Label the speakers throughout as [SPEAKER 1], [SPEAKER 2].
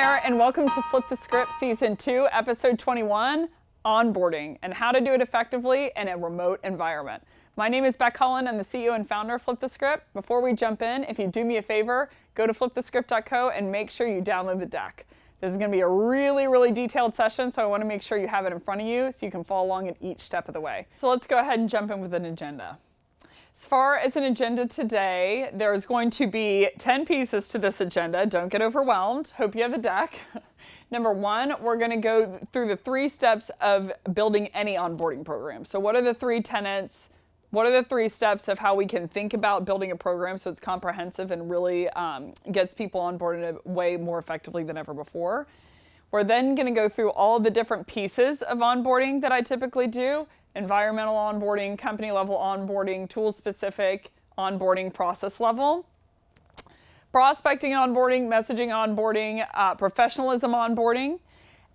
[SPEAKER 1] there, and welcome to Flip the Script Season 2, Episode 21, Onboarding, and how to do it effectively in a remote environment. My name is Beck Cullen. I'm the CEO and founder of Flip the Script. Before we jump in, if you do me a favor, go to flipthescript.co and make sure you download the deck. This is going to be a really detailed session, so I want to make sure you have it in front of you so you can follow along in each step of the way. So let's go ahead and jump in with an agenda. As far as an agenda today, there's going to be 10 pieces to this agenda. Don't get overwhelmed. Hope you have the deck. Number one, we're going to go through the 3 steps of building any onboarding program. So what are the 3 tenets? What are the 3 steps of how we can think about building a program so it's comprehensive and really gets people onboarded way more effectively than ever before? We're then going to go through all the different pieces of onboarding that I typically do. Environmental onboarding, company level onboarding, tool specific onboarding, process level. Prospecting onboarding, messaging onboarding, professionalism onboarding.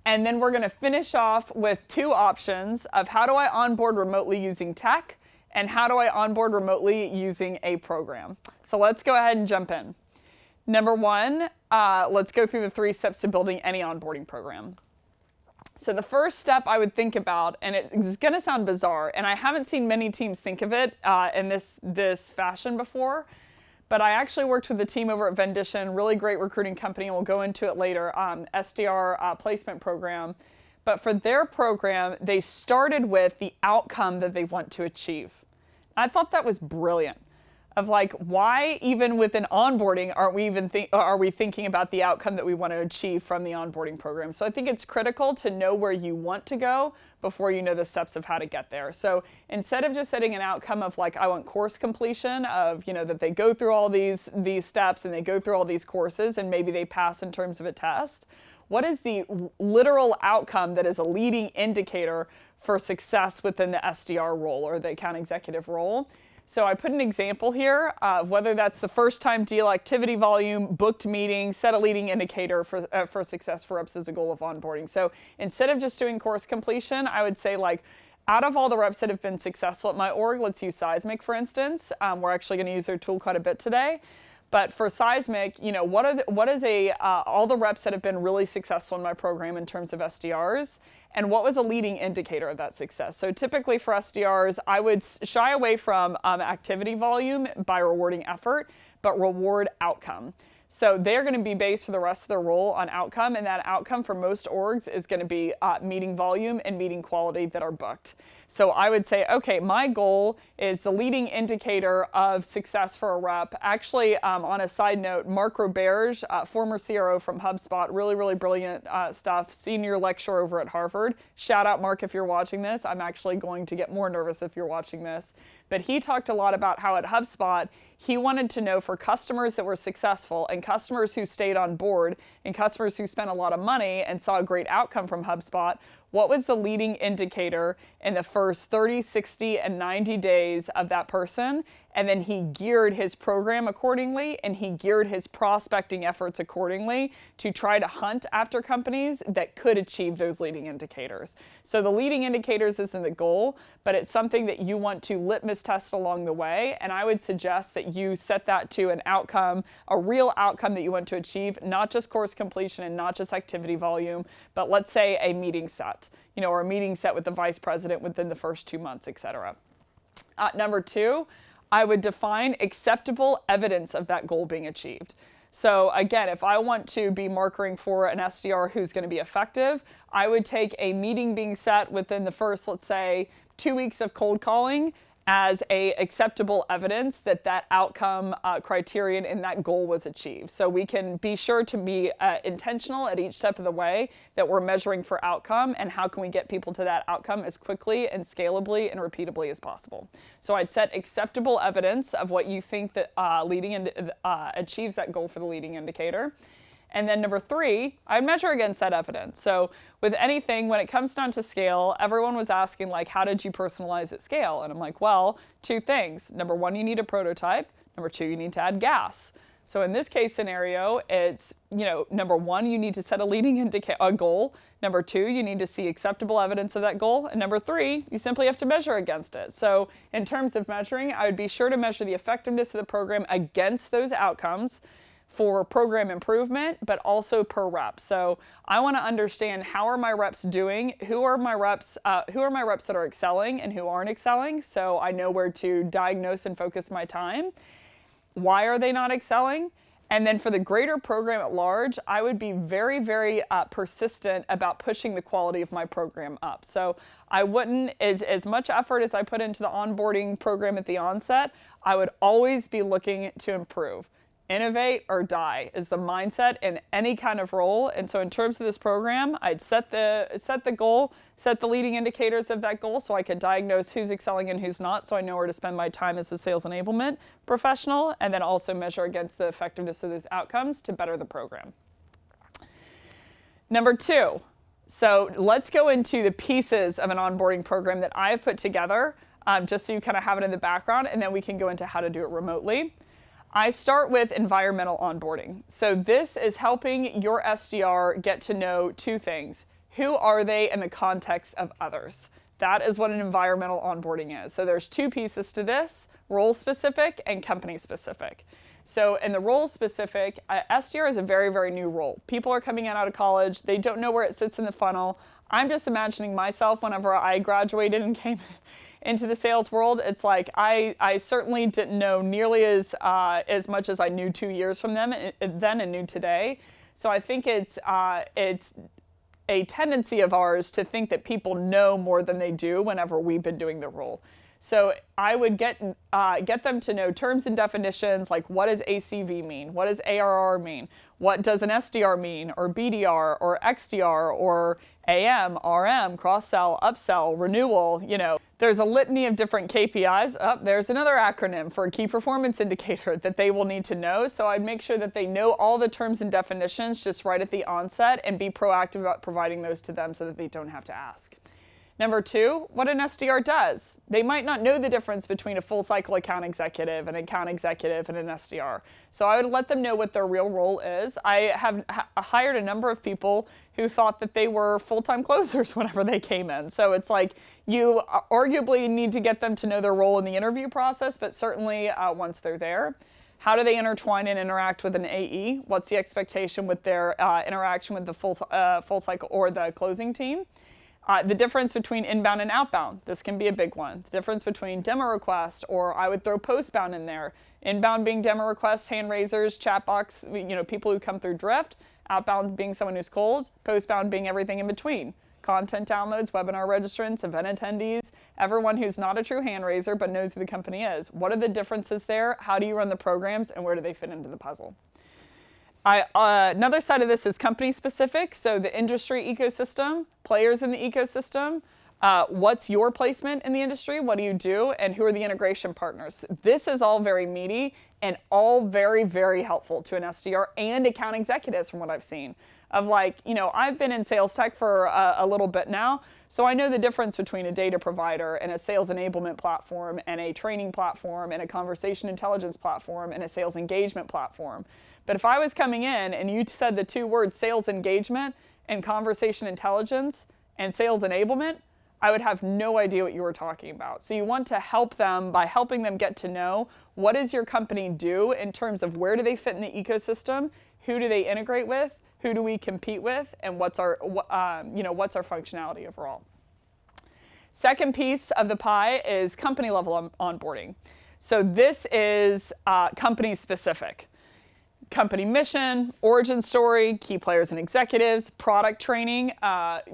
[SPEAKER 1] And then we're going to finish off with 2 options of how do I onboard remotely using tech and how do I onboard remotely using a program. So let's go ahead and jump in. Number one, let's go through the 3 steps to building any onboarding program. So the first step I would think about, and it's going to sound bizarre, and I haven't seen many teams think of it in this fashion before, but I actually worked with the team over at Vendition, really great recruiting company, and we'll go into it later, SDR placement program. But for their program, they started with the outcome that they want to achieve. I thought that was brilliant. Of like, why even within onboarding are we thinking about the outcome that we want to achieve from the onboarding program? So I think it's critical to know where you want to go before you know the steps of how to get there. So instead of just setting an outcome of like, I want course completion of, that they go through all these steps and they go through all these courses and maybe they pass in terms of a test, what is the literal outcome that is a leading indicator for success within the SDR role or the account executive role? So I put an example here of whether that's the first time deal activity volume, booked meeting, set a leading indicator for success for reps as a goal of onboarding. So instead of just doing course completion, I would say like, out of all the reps that have been successful at my org, let's use Seismic for instance. We're actually going to use their tool quite a bit today. But for Seismic, what is all the reps that have been really successful in my program in terms of SDRs, and what was a leading indicator of that success? So typically for SDRs, I would shy away from activity volume by rewarding effort, but reward outcome. So they're going to be based for the rest of their role on outcome, and that outcome for most orgs is going to be meeting volume and meeting quality that are booked. So I would say, okay, my goal is the leading indicator of success for a rep. Actually, on a side note, Mark Roberge, former CRO from HubSpot, really brilliant stuff, senior lecturer over at Harvard. Shout out, Mark, if you're watching this. I'm actually going to get more nervous if you're watching this. But he talked a lot about how at HubSpot, he wanted to know for customers that were successful and customers who stayed on board and customers who spent a lot of money and saw a great outcome from HubSpot, what was the leading indicator in the first 30, 60, and 90 days of that person? And then he geared his program accordingly and he geared his prospecting efforts accordingly to try to hunt after companies that could achieve those leading indicators. So the leading indicators isn't the goal, but it's something that you want to litmus test along the way. And I would suggest that you set that to an outcome, a real outcome that you want to achieve, not just course completion and not just activity volume, but let's say a meeting set, or a meeting set with the vice president within the first 2 months, etc. Number 2, I would define acceptable evidence of that goal being achieved. So again, if I want to be marketing for an SDR who's going to be effective, I would take a meeting being set within the first, let's say, 2 weeks of cold calling as a acceptable evidence that that outcome criterion and that goal was achieved. So we can be sure to be intentional at each step of the way that we're measuring for outcome and how can we get people to that outcome as quickly and scalably and repeatably as possible. So I'd set acceptable evidence of what you think that achieves that goal for the leading indicator. And then number 3, I'd measure against that evidence. So with anything, when it comes down to scale, everyone was asking like, how did you personalize at scale? And I'm like, well, 2 things. Number 1, you need a prototype. Number 2, you need to add gas. So in this case scenario, it's, number 1, you need to set a leading goal. Number 2, you need to see acceptable evidence of that goal. And number 3, you simply have to measure against it. So in terms of measuring, I would be sure to measure the effectiveness of the program against those outcomes. for program improvement, but also per rep. So I want to understand, how are my reps doing? Who are my reps that are excelling and who aren't excelling? So I know where to diagnose and focus my time. Why are they not excelling? And then for the greater program at large, I would be very, very persistent about pushing the quality of my program up. So I wouldn't, as much effort as I put into the onboarding program at the onset, I would always be looking to improve. Innovate or die is the mindset in any kind of role. And so in terms of this program, I'd set the goal, set the leading indicators of that goal so I could diagnose who's excelling and who's not, so I know where to spend my time as a sales enablement professional, and then also measure against the effectiveness of those outcomes to better the program. Number 2, so let's go into the pieces of an onboarding program that I've put together, just so you kind of have it in the background, and then we can go into how to do it remotely. I start with environmental onboarding. So this is helping your SDR get to know 2 things. Who are they in the context of others? That is what an environmental onboarding is. So there's 2 pieces to this, role specific and company specific. So in the role specific, SDR is a very, very new role. People are coming out of college. They don't know where it sits in the funnel. I'm just imagining myself whenever I graduated and came into the sales world. It's like I certainly didn't know nearly as much as I knew 2 years from them then and knew today. So I think it's a tendency of ours to think that people know more than they do whenever we've been doing the role. So I would get them to know terms and definitions, like what does ACV mean? What does ARR mean? What does an SDR mean? Or BDR or XDR or AM, RM, cross-sell, upsell, renewal, There's a litany of different KPIs. There's another acronym for a key performance indicator that they will need to know. So I'd make sure that they know all the terms and definitions just right at the onset and be proactive about providing those to them so that they don't have to ask. Number 2, what an SDR does. They might not know the difference between a full cycle account executive, an account executive, and an SDR. So I would let them know what their real role is. I have hired a number of people who thought that they were full-time closers whenever they came in. So it's like you arguably need to get them to know their role in the interview process, but certainly once they're there. How do they intertwine and interact with an AE? What's the expectation with their interaction with the full cycle or the closing team? The difference between inbound and outbound, this can be a big one. The difference between demo request, or I would throw postbound in there. Inbound being demo requests, hand raisers, chat box, people who come through Drift. Outbound being someone who's cold. Postbound being everything in between. Content downloads, webinar registrants, event attendees, everyone who's not a true hand raiser but knows who the company is. What are the differences there? How do you run the programs, and where do they fit into the puzzle? Another side of this is company specific, so the industry ecosystem, players in the ecosystem, what's your placement in the industry, what do you do, and who are the integration partners. This is all very meaty and all very, very helpful to an SDR and account executives from what I've seen. Of I've been in sales tech for a little bit now, so I know the difference between a data provider and a sales enablement platform and a training platform and a conversation intelligence platform and a sales engagement platform. But if I was coming in and you said the 2 words sales engagement and conversation intelligence and sales enablement, I would have no idea what you were talking about. So you want to help them by helping them get to know what does your company do in terms of where do they fit in the ecosystem, who do they integrate with, who do we compete with, and what's our functionality overall. Second piece of the pie is company level onboarding. So this is company specific. Company mission, origin story, key players and executives, product training.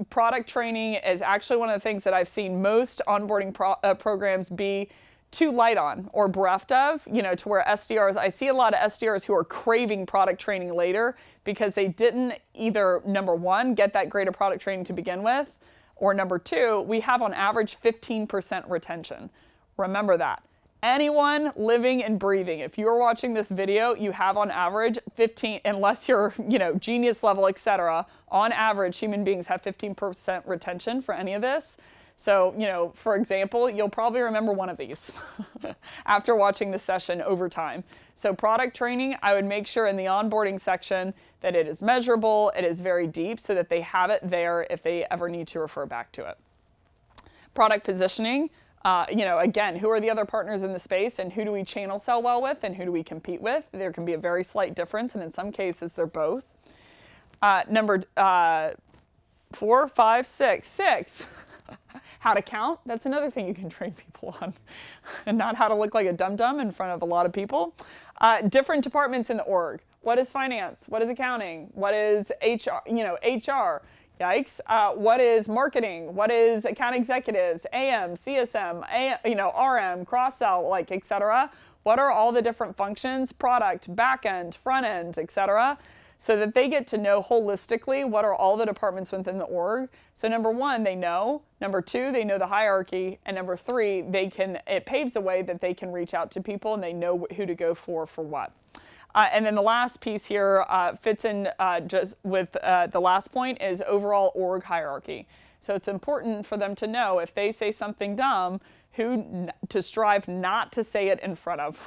[SPEAKER 1] Product training is actually one of the things that I've seen most onboarding programs be too light on or bereft of, to where SDRs, I see a lot of SDRs who are craving product training later because they didn't either, number 1, get that greater product training to begin with, or number 2, we have on average 15% retention. Remember that. Anyone living and breathing, if you're watching this video, you have on average 15, unless you're, genius level, etc. On average, human beings have 15% retention for any of this. So, for example, you'll probably remember one of these after watching the session over time. So product training, I would make sure in the onboarding section that it is measurable, it is very deep so that they have it there if they ever need to refer back to it. Product positioning, Again, who are the other partners in the space and who do we channel sell well with and who do we compete with? There can be a very slight difference, and in some cases they're both. Number 4, 5, 6. How to count. That's another thing you can train people on, and not how to look like a dum-dum in front of a lot of people. Different departments in the org. What is finance? What is accounting? What is HR? HR. Yikes. What is marketing? What is account executives? AM, CSM, RM, cross-sell, etc. What are all the different functions? Product, back-end, front-end, etc. So that they get to know holistically what are all the departments within the org. So number 1, they know. Number 2, they know the hierarchy. And number 3, it paves a way that they can reach out to people and they know who to go for what. And then the last piece here fits in just with the last point is overall org hierarchy. So it's important for them to know if they say something dumb, who to strive not to say it in front of.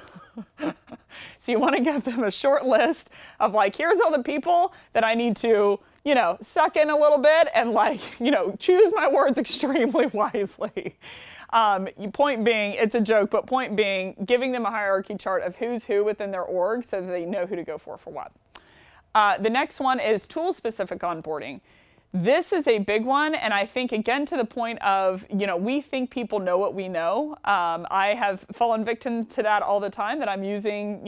[SPEAKER 1] So you want to give them a short list of here's all the people that I need to, suck in a little bit and choose my words extremely wisely. Point being, it's a joke, but point being, giving them a hierarchy chart of who's who within their org so that they know who to go for what. The next one is tool-specific onboarding. This is a big one, and I think, again, to the point of, we think people know what we know. I have fallen victim to that all the time, that I'm using,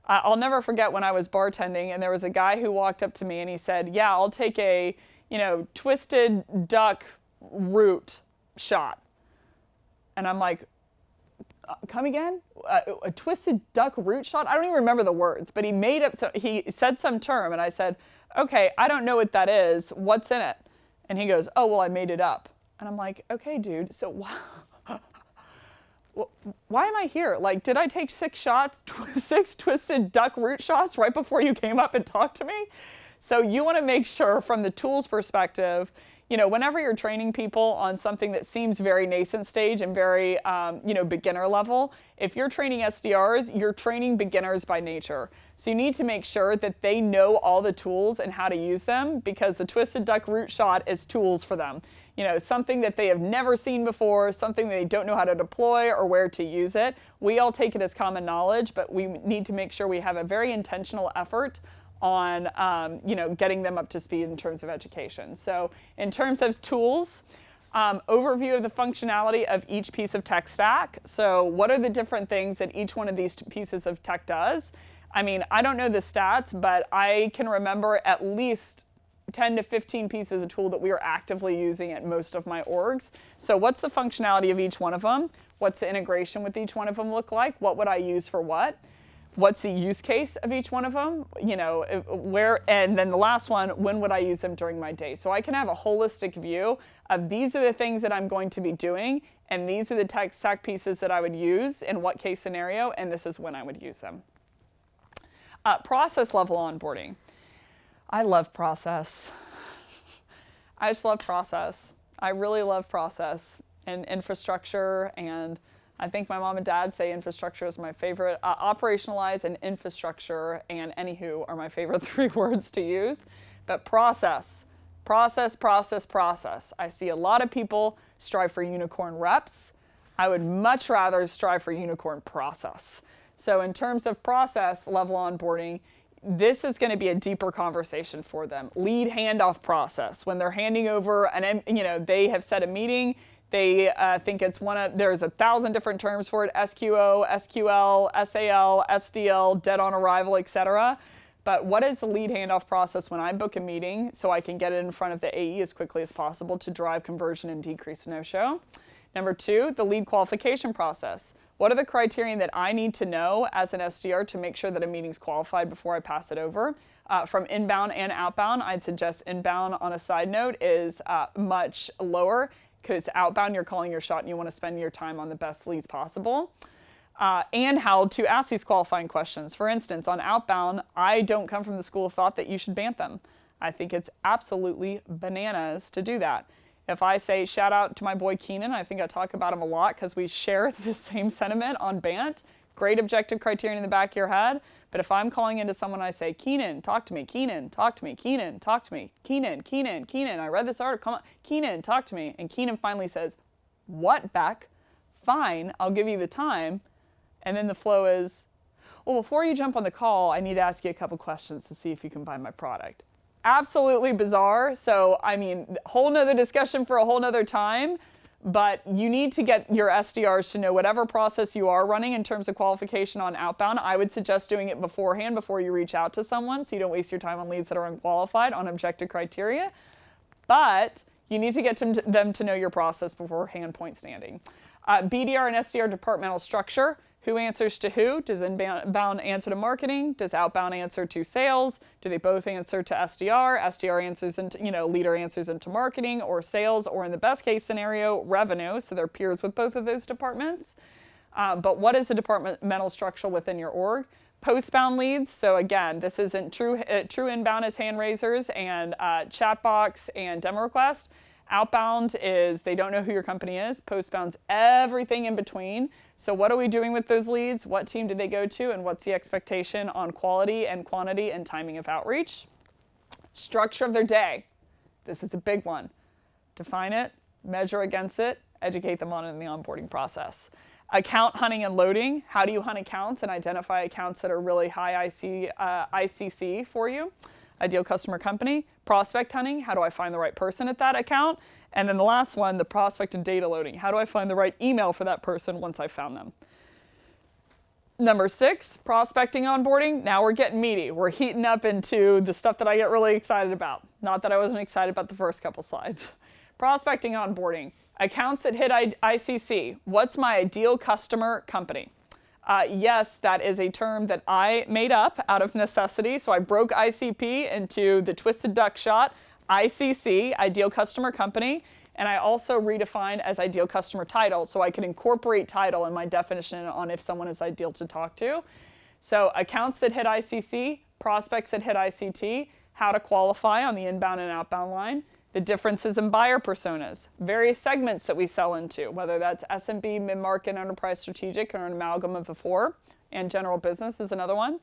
[SPEAKER 1] I'll never forget when I was bartending, and there was a guy who walked up to me and he said, yeah, I'll take a, twisted duck root shot. And I'm like, come again? A twisted duck root shot? I don't even remember the words, but he said some term, and I said, okay, I don't know what that is. What's in it? And he goes, oh, well, I made it up. And I'm like, okay, dude, so why am I here? Did I take 6 twisted duck root shots right before you came up and talked to me? So you want to make sure from the tools perspective, whenever you're training people on something that seems very nascent stage and very, beginner level, if you're training SDRs, you're training beginners by nature. So you need to make sure that they know all the tools and how to use them, because the twisted duck root shot is tools for them. Something that they have never seen before, something they don't know how to deploy or where to use it. We all take it as common knowledge, but we need to make sure we have a very intentional effort on getting them up to speed in terms of education. So in terms of tools, overview of the functionality of each piece of tech stack. So what are the different things that each one of these pieces of tech does? I mean, I don't know the stats, but I can remember at least 10 to 15 pieces of tool that we are actively using at most of my orgs. So what's the functionality of each one of them? What's the integration with each one of them look like? What would I use for what? What's the use case of each one of them? And then the last one, when would I use them during my day? So I can have a holistic view of these are the things that I'm going to be doing, and these are the tech stack pieces that I would use in what case scenario, and this is when I would use them. Process level onboarding. I love process. I just love process. I really love process and infrastructure, and I think my mom and dad say infrastructure is my favorite. Operationalize and infrastructure and anywho are my favorite 3 words to use. But process. I see a lot of people strive for unicorn reps. I would much rather strive for unicorn process. So in terms of process level onboarding, this is going to be a deeper conversation for them. Lead handoff process. When they're handing over they have set a meeting, they think it's there's 1,000 different terms for it: SQO, SQL, SAL, SDL, dead on arrival, etc. But what is the lead handoff process when I book a meeting so I can get it in front of the AE as quickly as possible to drive conversion and decrease no-show? Number 2, the lead qualification process. What are the criteria that I need to know as an SDR to make sure that a meeting's qualified before I pass it over? From inbound and outbound, I'd suggest inbound, on a side note, is much lower, because outbound, you're calling your shot and you want to spend your time on the best leads possible. And how to ask these qualifying questions. For instance, on outbound, I don't come from the school of thought that you should BANT them. I think it's absolutely bananas to do that. If I say shout out to my boy Keenan, I think I talk about him a lot because we share the same sentiment on BANT. Great objective criterion in the back of your head. But if I'm calling into someone, I say, Keenan, talk to me, Keenan, talk to me, Keenan, talk to me, Keenan, I read this article, come on, Keenan, talk to me. And Keenan finally says, what, Beck? fine, I'll give you the time. And then the flow is, well, before you jump on the call, I need to ask you a couple questions to see if you can buy my product. Absolutely bizarre. So, I mean, whole nother discussion for a whole nother time, but you need to get your SDRs to know whatever process you are running in terms of qualification on outbound. I would suggest doing it beforehand before you reach out to someone so you don't waste your time on leads that are unqualified on objective criteria. But you need to get them to know your process beforehand, point standing. BDR and SDR departmental structure. Who answers to who? Does inbound answer to marketing? Does outbound answer to sales? Do they both answer to SDR? SDR answers into, leader answers into marketing or sales, or in the best case scenario, revenue. So they're peers with both of those departments. But what is the departmental structure within your org? Postbound leads. So again, this isn't true inbound is hand raisers and chat box and demo request. Outbound is they don't know who your company is. Postbound's everything in between. So what are we doing with those leads? What team did they go to? And what's the expectation on quality and quantity and timing of outreach? Structure of their day. This is a big one. Define it, measure against it, educate them on it in the onboarding process. Account hunting and loading. How do you hunt accounts and identify accounts that are really high ICC for you? Ideal customer company. Prospect hunting, how do I find the right person at that account? And then the last one, the prospect and data loading. How do I find the right email for that person once I found them? Number 6, prospecting onboarding. Now we're getting meaty. We're heating up into the stuff that I get really excited about. Not that I wasn't excited about the first couple slides. Prospecting onboarding. Accounts that hit ICC. What's my ideal customer company? Yes, that is a term that I made up out of necessity. So I broke ICP into the twisted duck shot, ICC, ideal customer company, and I also redefined as ideal customer title so I can incorporate title in my definition on if someone is ideal to talk to. So accounts that hit ICC, prospects that hit ICT, how to qualify on the inbound and outbound line, the differences in buyer personas, various segments that we sell into, whether that's SMB, mid-market, enterprise strategic, or an amalgam of the four, and general business is another one.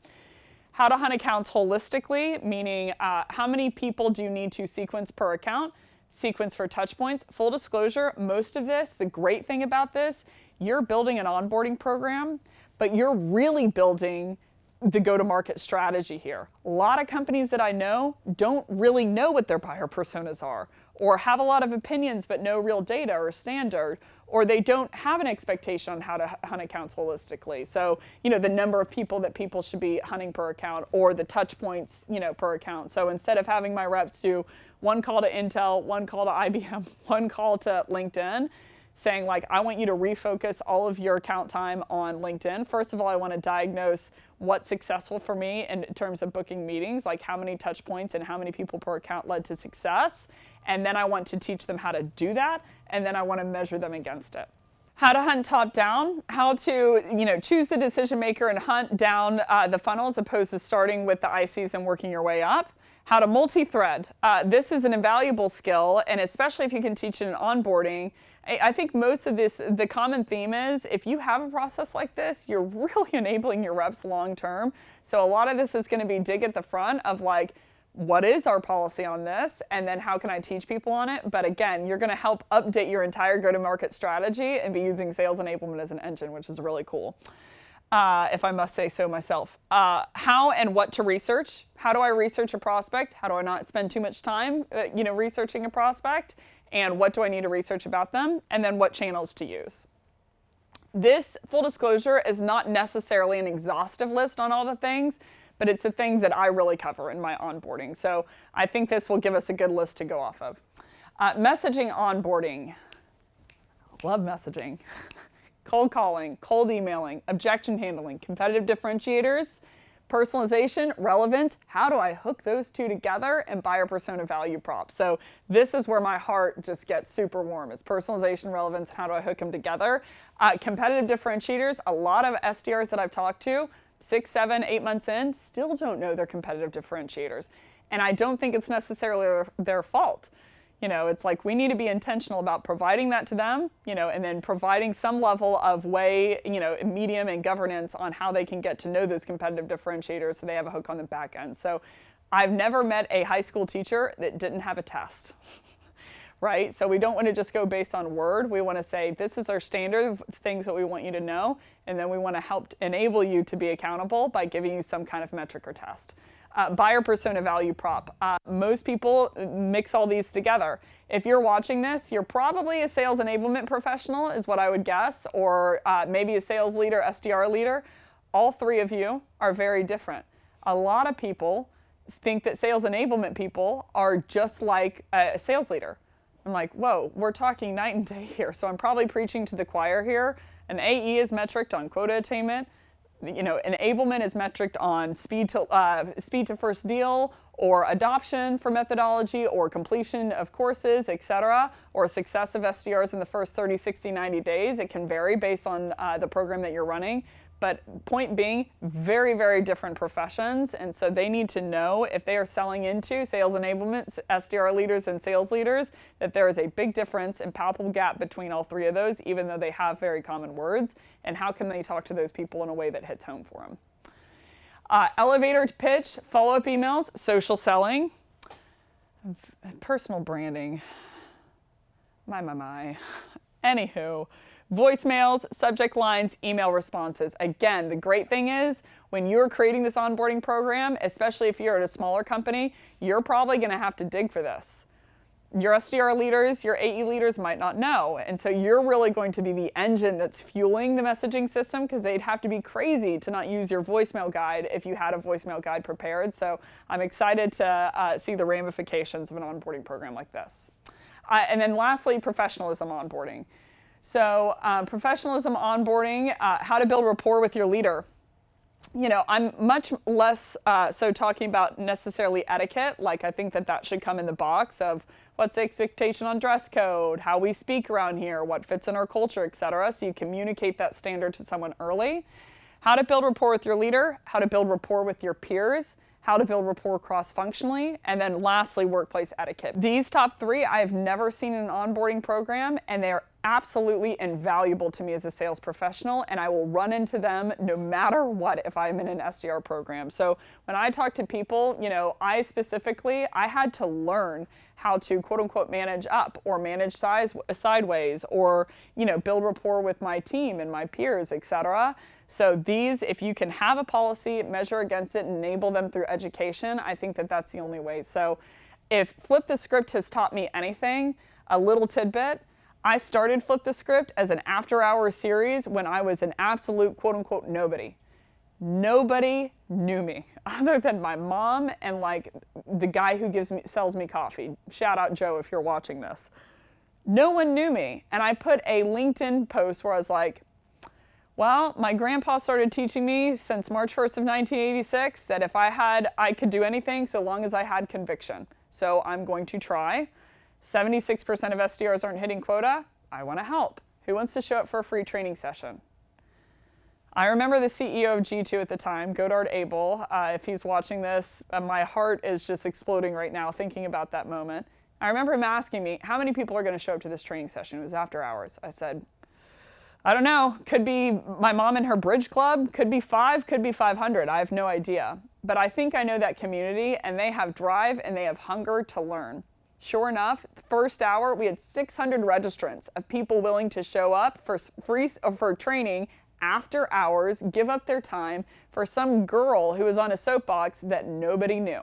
[SPEAKER 1] How to hunt accounts holistically, meaning how many people do you need to sequence per account, sequence for touch points. Full disclosure, most of this, the great thing about this, you're building an onboarding program, but you're really building the go-to-market strategy here. A lot of companies that I know don't really know what their buyer personas are, or have a lot of opinions but no real data or standard, or they don't have an expectation on how to hunt accounts holistically. So, the number of people that people should be hunting per account, or the touch points, per account. So instead of having my reps do one call to Intel, one call to IBM, one call to LinkedIn, saying I want you to refocus all of your account time on LinkedIn. First of all, I want to diagnose what's successful for me in terms of booking meetings, like how many touch points and how many people per account led to success. And then I want to teach them how to do that. And then I want to measure them against it. How to hunt top down, how to choose the decision maker and hunt down the funnel as opposed to starting with the ICs and working your way up. How to multi-thread. This is an invaluable skill, and especially if you can teach it in onboarding. I think most of this, the common theme is if you have a process like this, you're really enabling your reps long term. So a lot of this is going to be dig at the front of what is our policy on this, and then how can I teach people on it? But again, you're going to help update your entire go-to-market strategy and be using sales enablement as an engine, which is really cool. If I must say so myself. How and what to research. How do I research a prospect? How do I not spend too much time, researching a prospect? And what do I need to research about them? And then what channels to use. This, full disclosure, is not necessarily an exhaustive list on all the things, but it's the things that I really cover in my onboarding. So I think this will give us a good list to go off of. Messaging onboarding. Love messaging. Cold calling, cold emailing, objection handling, competitive differentiators, personalization, relevance, how do I hook those two together, and buyer persona value prop. So this is where my heart just gets super warm, is personalization, relevance, how do I hook them together. Competitive differentiators, a lot of SDRs that I've talked to, 6, 7, 8 months in, still don't know their competitive differentiators. And I don't think it's necessarily their fault. It's we need to be intentional about providing that to them, and then providing some level of way, medium and governance on how they can get to know those competitive differentiators so they have a hook on the back end. So I've never met a high school teacher that didn't have a test, right? So we don't want to just go based on word. We want to say, this is our standard of things that we want you to know, and then we want to help enable you to be accountable by giving you some kind of metric or test. Buyer persona value prop. Most people mix all these together. If you're watching this, you're probably a sales enablement professional is what I would guess, or maybe a sales leader, SDR leader. All three of you are very different. A lot of people think that sales enablement people are just like a sales leader. I'm like, whoa, we're talking night and day here. So I'm probably preaching to the choir here. An AE is metriced on quota attainment. Enablement is metriced on speed to first deal, or adoption for methodology, or completion of courses, etc., or success of SDRs in the first 30, 60, 90 days. It can vary based on the program that you're running. But point being, very, very different professions. And so they need to know if they are selling into sales enablement, SDR leaders and sales leaders, that there is a big difference and palpable gap between all three of those, even though they have very common words. And how can they talk to those people in a way that hits home for them? Elevator pitch, follow-up emails, social selling, personal branding. My. Anywho. Voicemails, subject lines, email responses. Again, the great thing is when you're creating this onboarding program, especially if you're at a smaller company, you're probably going to have to dig for this. Your SDR leaders, your AE leaders might not know. And so you're really going to be the engine that's fueling the messaging system, because they'd have to be crazy to not use your voicemail guide if you had a voicemail guide prepared. So I'm excited to see the ramifications of an onboarding program like this. And then lastly, professionalism onboarding. So professionalism onboarding, how to build rapport with your leader. I'm much less so talking about necessarily etiquette. Like, I think that should come in the box of what's the expectation on dress code, how we speak around here, what fits in our culture, etc. So you communicate that standard to someone early. How to build rapport with your leader, how to build rapport with your peers, how to build rapport cross-functionally, and then lastly, workplace etiquette. These top three I have never seen in an onboarding program, and they are absolutely invaluable to me as a sales professional, and I will run into them no matter what if I'm in an SDR program. So when I talk to people, I had to learn how to quote unquote manage up or manage sideways, or build rapport with my team and my peers, etc. So these, if you can have a policy, measure against it, and enable them through education, I think that that's the only way. So if Flip the Script has taught me anything, a little tidbit, I started Flip the Script as an after-hours series when I was an absolute quote-unquote nobody. Nobody knew me other than my mom and like the guy who sells me coffee. Shout out Joe if you're watching this. No one knew me. And I put a LinkedIn post where I was like, well, my grandpa started teaching me since March 1st of 1986 that if I could do anything so long as I had conviction. So I'm going to try. 76% of SDRs aren't hitting quota. I want to help. Who wants to show up for a free training session? I remember the CEO of G2 at the time, Godard Abel. If he's watching this, my heart is just exploding right now thinking about that moment. I remember him asking me, how many people are going to show up to this training session? It was after hours. I said, I don't know. Could be my mom and her bridge club. Could be 5, could be 500. I have no idea. But I think I know that community, and they have drive and they have hunger to learn. Sure enough, first hour, we had 600 registrants of people willing to show up for training after hours, give up their time for some girl who was on a soapbox that nobody knew.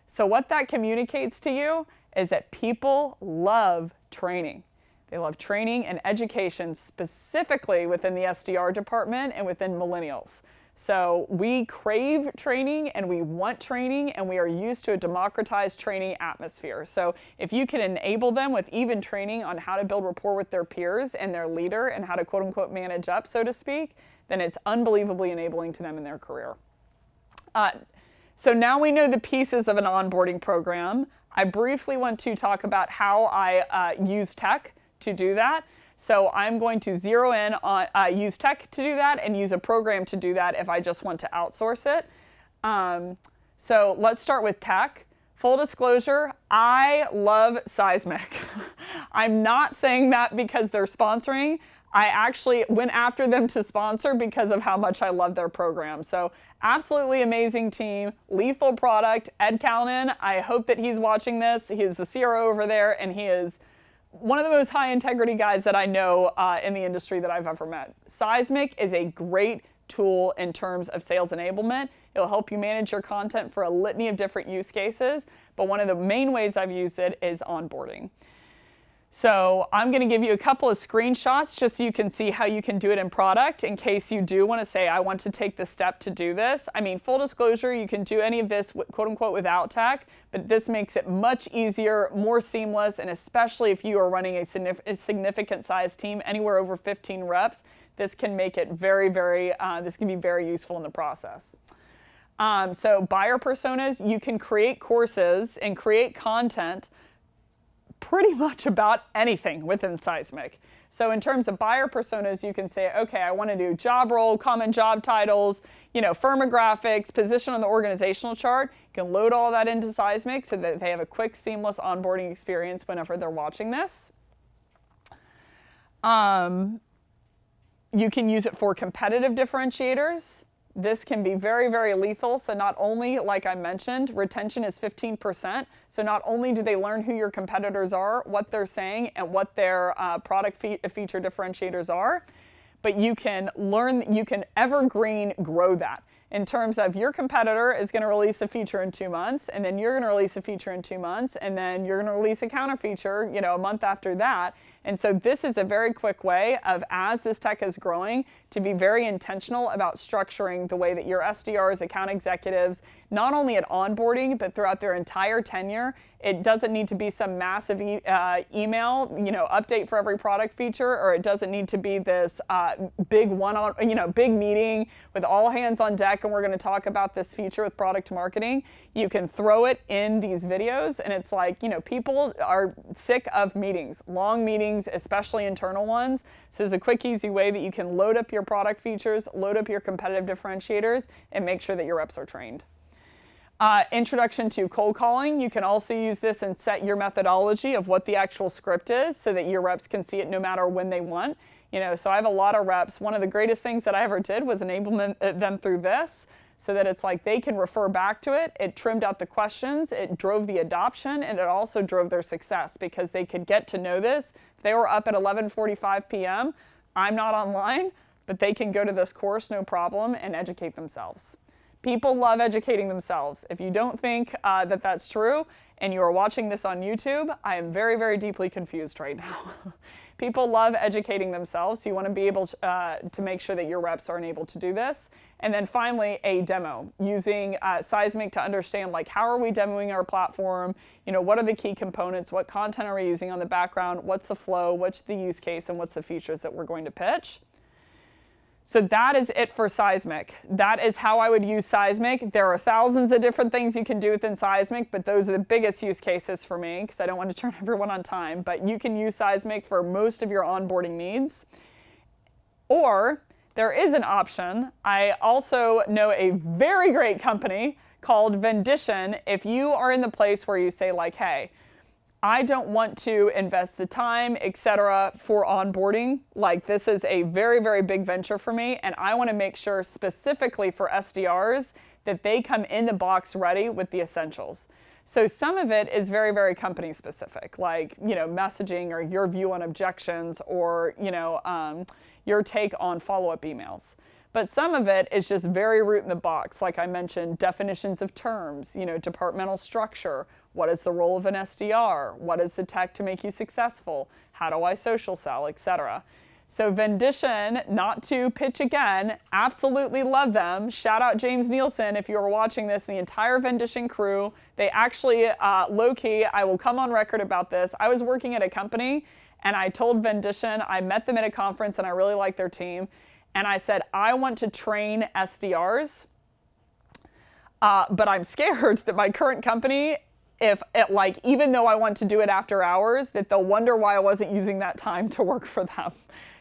[SPEAKER 1] So what that communicates to you is that people love training. They love training and education, specifically within the SDR department and within millennials. So we crave training and we want training, and we are used to a democratized training atmosphere. So if you can enable them with even training on how to build rapport with their peers and their leader and how to quote unquote manage up, so to speak, then it's unbelievably enabling to them in their career. So now we know the pieces of an onboarding program. I briefly want to talk about how I use tech to do that. So I'm going to zero in on use tech to do that and use a program to do that if I just want to outsource it. So let's start with tech. Full disclosure, I love Seismic. I'm not saying that because they're sponsoring. I actually went after them to sponsor because of how much I love their program. So absolutely amazing team, lethal product. Ed Callinan, I hope that he's watching this. He is the CRO over there, and he is one of the most high integrity guys that I know in the industry that I've ever met. Seismic is a great tool in terms of sales enablement. It'll help you manage your content for a litany of different use cases, but one of the main ways I've used it is onboarding. So I'm going to give you a couple of screenshots just so you can see how you can do it in product in case you do want to say, I want to take the step to do this. I mean, full disclosure, you can do any of this quote unquote without tech, but this makes it much easier, more seamless, and especially if you are running a significant size team, anywhere over 15 reps, this can make it this can be very useful in the process. So buyer personas, you can create courses and create content pretty much about anything within Seismic. So in terms of buyer personas, you can say, okay, I want to do job role, common job titles, firmographics, position on the organizational chart. You can load all that into Seismic so that they have a quick, seamless onboarding experience whenever they're watching this. You can use it for competitive differentiators. This can be very, very lethal. So not only, like I mentioned, retention is 15%. So not only do they learn who your competitors are, what they're saying, and what their product feature differentiators are, but you can evergreen grow that. In terms of your competitor is going to release a feature in 2 months, and then you're going to release a feature in 2 months, and then you're going to release a counter feature, a month after that. And so this is a very quick way of, as this tech is growing, to be very intentional about structuring the way that your SDRs, account executives, not only at onboarding, but throughout their entire tenure. It doesn't need to be some massive email, update for every product feature, or it doesn't need to be this big big meeting with all hands on deck, and we're going to talk about this feature with product marketing. You can throw it in these videos, and it's like, people are sick of meetings, long meetings, especially internal ones. So there's a quick, easy way that you can load up your product features, load up your competitive differentiators, and make sure that your reps are trained. Introduction to cold calling. You can also use this and set your methodology of what the actual script is so that your reps can see it no matter when they want. So I have a lot of reps. One of the greatest things that I ever did was enable them through this so that it's like they can refer back to it. It trimmed out the questions, it drove the adoption, and it also drove their success because they could get to know this. If they were up at 11:45 p.m., I'm not online, but they can go to this course no problem and educate themselves. People love educating themselves. If you don't think that that's true and you are watching this on YouTube, I am very, very deeply confused right now. People love educating themselves, so you want to be able to make sure that your reps are enabled to do this. And then finally, a demo, using Seismic to understand, like, how are we demoing our platform? What are the key components? What content are we using on the background? What's the flow? What's the use case? And what's the features that we're going to pitch? So that is it for Seismic. That is how I would use Seismic. There are thousands of different things you can do within Seismic, but those are the biggest use cases for me because I don't want to turn everyone on time. But you can use Seismic for most of your onboarding needs. Or there is an option. I also know a very great company called Vendition. If you are in the place where you say, like, hey, I don't want to invest the time, etc., for onboarding. Like, this is a very, very big venture for me, and I want to make sure specifically for SDRs that they come in the box ready with the essentials. So some of it is very, very company specific, like, messaging or your view on objections or, your take on follow-up emails. But some of it is just very root in the box. Like I mentioned, definitions of terms, departmental structure. What is the role of an SDR? What is the tech to make you successful? How do I social sell, etc. So Vendition, not to pitch again, absolutely love them. Shout out James Nielsen if you are watching this, the entire Vendition crew. They actually, low-key, I will come on record about this. I was working at a company and I told Vendition, I met them at a conference and I really like their team. And I said, I want to train SDRs, but I'm scared that my current company, even though I want to do it after hours, that they'll wonder why I wasn't using that time to work for them.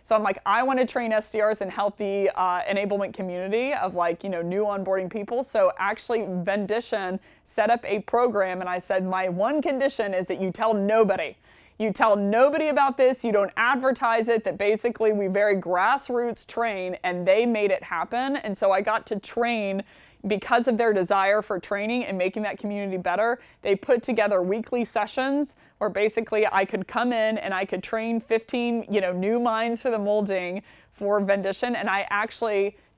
[SPEAKER 1] So I'm like, I want to train SDRs and help the enablement community of new onboarding people. So actually Vendition set up a program and I said, my one condition is that you tell nobody. You tell nobody about this, you don't advertise it, that basically we very grassroots train, and they made it happen. And so I got to train because of their desire for training and making that community better. They put together weekly sessions where basically I could come in and I could train 15, new minds for the molding for Vendition. And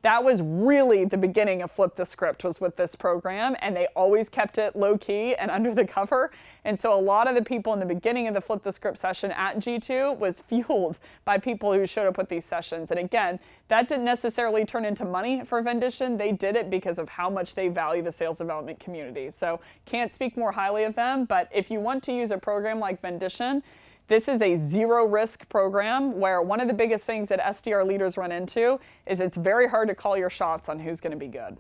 [SPEAKER 1] that was really the beginning of Flip the Script, was with this program, and they always kept it low key and under the cover. And so a lot of the people in the beginning of the Flip the Script session at G2 was fueled by people who showed up with these sessions. And again, that didn't necessarily turn into money for Vendition. They did it because of how much they value the sales development community. So can't speak more highly of them, but if you want to use a program like Vendition, this is a zero risk program where one of the biggest things that SDR leaders run into is it's very hard to call your shots on who's going to be good.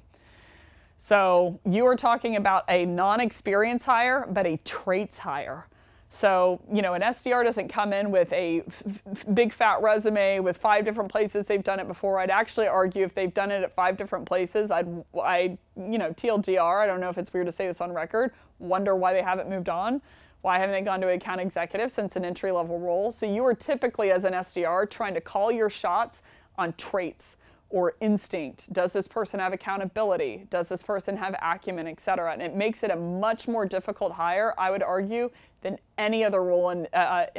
[SPEAKER 1] So you are talking about a non-experience hire, but a traits hire. So, an SDR doesn't come in with a big fat resume with 5 different places they've done it before. I'd actually argue if they've done it at 5 different places, TLDR, I don't know if it's weird to say this on record, wonder why they haven't moved on. Why haven't they gone to account executive since an entry-level role? So you are typically, as an SDR, trying to call your shots on traits or instinct. Does this person have accountability? Does this person have acumen, et cetera? And it makes it a much more difficult hire, I would argue, than any other role in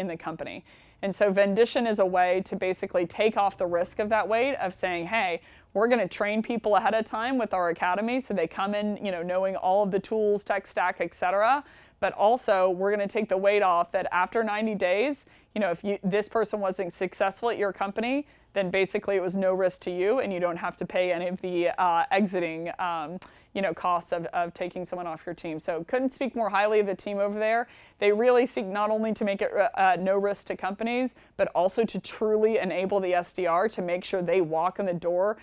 [SPEAKER 1] the company. And so Vendition is a way to basically take off the risk of that weight of saying, hey, we're going to train people ahead of time with our academy so they come in, knowing all of the tools, tech stack, et cetera. But also, we're going to take the weight off that after 90 days, if this person wasn't successful at your company, then basically it was no risk to you, and you don't have to pay any of the exiting costs of taking someone off your team. So couldn't speak more highly of the team over there. They really seek not only to make it no risk to companies, but also to truly enable the SDR to make sure they walk in the door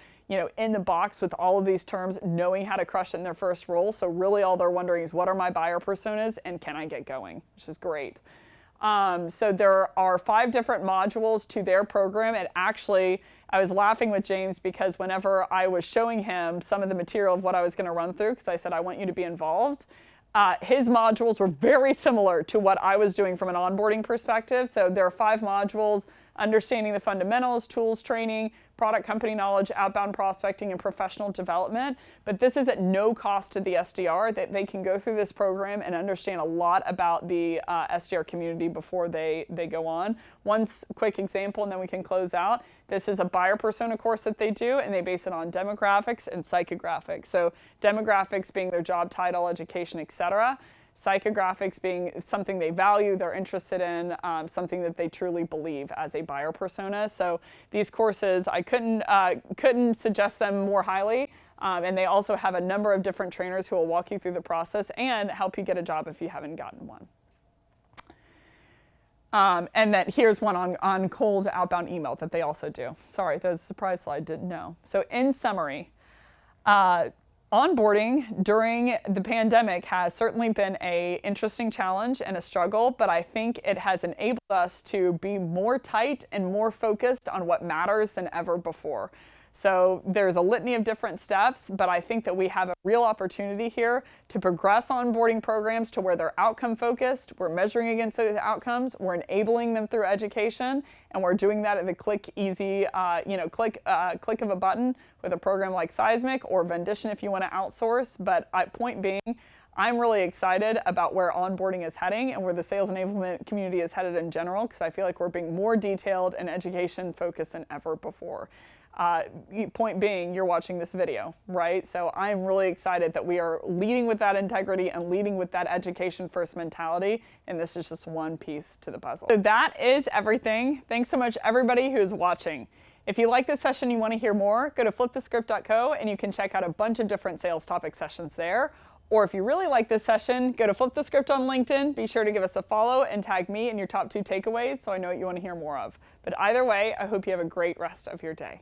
[SPEAKER 1] in the box with all of these terms, knowing how to crush it in their first role. So really all they're wondering is, what are my buyer personas and can I get going, which is great. So there are 5 different modules to their program. And actually, I was laughing with James because whenever I was showing him some of the material of what I was going to run through, because I said, I want you to be involved, his modules were very similar to what I was doing from an onboarding perspective. So there are 5 modules: understanding the fundamentals, tools training, product company knowledge, outbound prospecting, and professional development. But this is at no cost to the SDR, that they can go through this program and understand a lot about the SDR community before they go on. One quick example, and then we can close out. This is a buyer persona course that they do, and they base it on demographics and psychographics. So demographics being their job title, education, etc. Psychographics being something they value, they're interested in, something that they truly believe as a buyer persona. So these courses, I couldn't suggest them more highly. And they also have a number of different trainers who will walk you through the process and help you get a job if you haven't gotten one. And that here's one on cold outbound email that they also do. Sorry, the surprise slide didn't know. So in summary, onboarding during the pandemic has certainly been an interesting challenge and a struggle, but I think it has enabled us to be more tight and more focused on what matters than ever before. So there's a litany of different steps, but I think that we have a real opportunity here to progress onboarding programs to where they're outcome focused. We're measuring against those outcomes. We're enabling them through education, and we're doing that at the click of a button with a program like Seismic or Vendition if you want to outsource. But point being, I'm really excited about where onboarding is heading and where the sales enablement community is headed in general, because I feel like we're being more detailed and education focused than ever before. Point being, you're watching this video, right? So I'm really excited that we are leading with that integrity and leading with that education first mentality, and this is just one piece to the puzzle. So that is everything. Thanks so much everybody who's watching. If you like this session and you want to hear more, go to flipthescript.co and you can check out a bunch of different sales topic sessions there. Or if you really like this session, go to Flip the Script on LinkedIn. Be sure to give us a follow and tag me in your top 2 takeaways so I know what you want to hear more of. But either way, I hope you have a great rest of your day.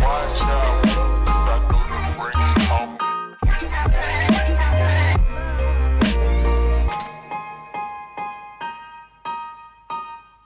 [SPEAKER 1] Watch out.